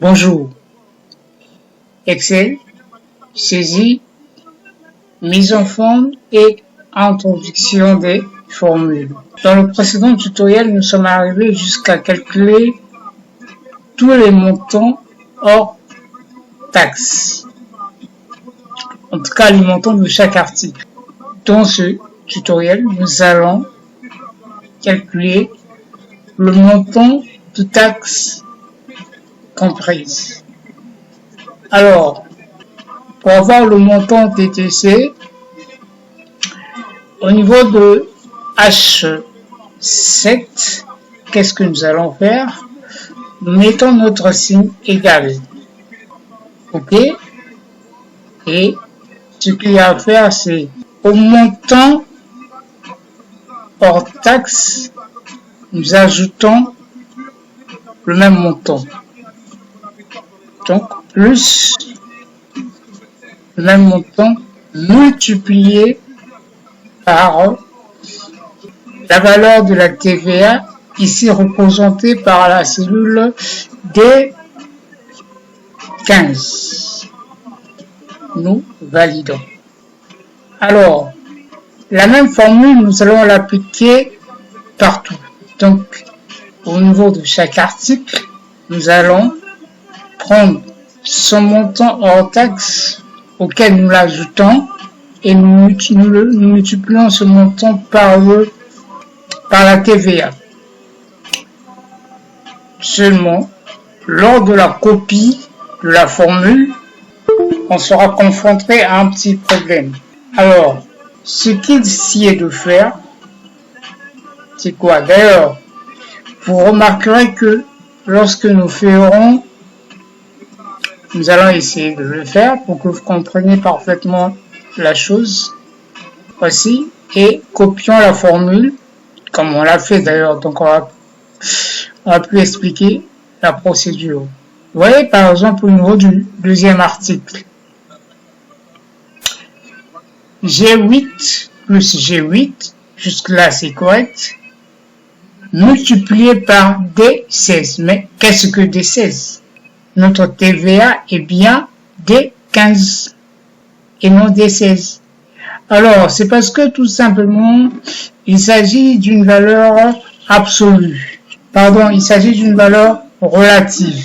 Bonjour. Excel, saisie, mise en forme et introduction des formules. Dans le précédent tutoriel, nous sommes arrivés jusqu'à calculer tous les montants hors taxes. En tout cas, les montants de chaque article. Dans ce tutoriel, nous allons calculer le montant de taxes comprises. Alors, pour avoir le montant TTC, au niveau de H7, qu'est-ce que nous allons faire? Nous mettons notre signe égal. OK? Et ce qu'il y a à faire, c'est au montant hors taxe, nous ajoutons le même montant. Donc, plus le même montant multiplié par la valeur de la TVA, ici représentée par la cellule D15. Nous validons. Alors, la même formule, nous allons l'appliquer partout. Donc, au niveau de chaque article, nous allons prendre son montant hors taxe auquel nous l'ajoutons et nous multiplions ce montant par la TVA. Seulement, lors de la copie de la formule, on sera confronté à un petit problème. Alors, ce qu'il s'y est de faire, c'est quoi? D'ailleurs, vous remarquerez que lorsque nous ferons, nous allons essayer de le faire pour que vous compreniez parfaitement la chose. Voici, et copions la formule, comme on l'a fait d'ailleurs, donc on va plus expliquer la procédure. Vous voyez par exemple au niveau du deuxième article, G8 plus G8, jusque là c'est correct, multiplié par D16. Mais qu'est-ce que D16? Notre TVA est bien D15 et non D16. Alors, c'est parce que tout simplement, il s'agit d'une valeur absolue. Pardon, il s'agit d'une valeur relative.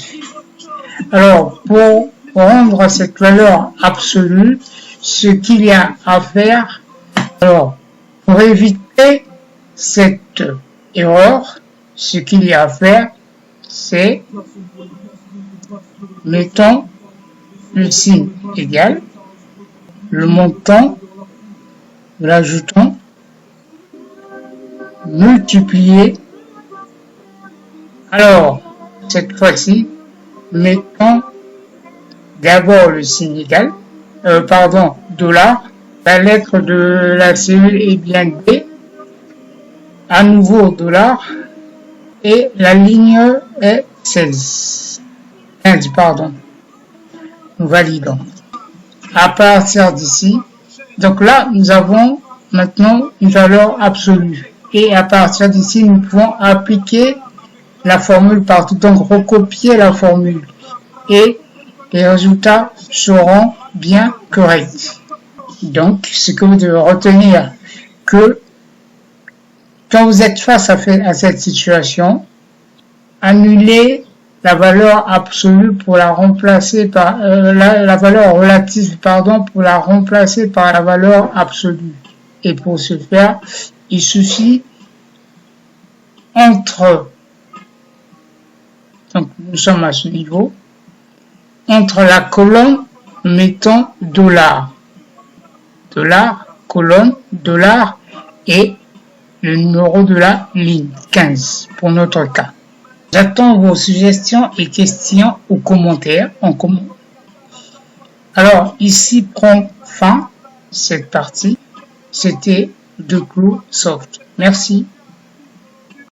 Alors, pour rendre cette valeur absolue, ce qu'il y a à faire, alors, pour éviter cette erreur, ce qu'il y a à faire, c'est mettons le signe égal, le montant, nous l'ajoutons, multiplié. Alors, cette fois-ci, mettons d'abord le signe égal, $, la lettre de la cellule est bien D, à nouveau $, et la ligne est 15, pardon. Nous validons. À partir d'ici, donc là, nous avons maintenant une valeur absolue. Et à partir d'ici, nous pouvons appliquer la formule partout. Donc, recopier la formule. Et les résultats seront bien corrects. Donc, ce que vous devez retenir, que quand vous êtes face à cette situation, annulez la valeur absolue pour la remplacer par la valeur relative, pour la remplacer par la valeur absolue. Et pour ce faire, il suffit donc nous sommes à ce niveau, entre la colonne, mettons $, colonne, $, et le numéro de la ligne, 15, pour notre cas. J'attends vos suggestions et questions ou commentaires en commentaire. Alors, ici prend fin cette partie. C'était Declousoft. Merci.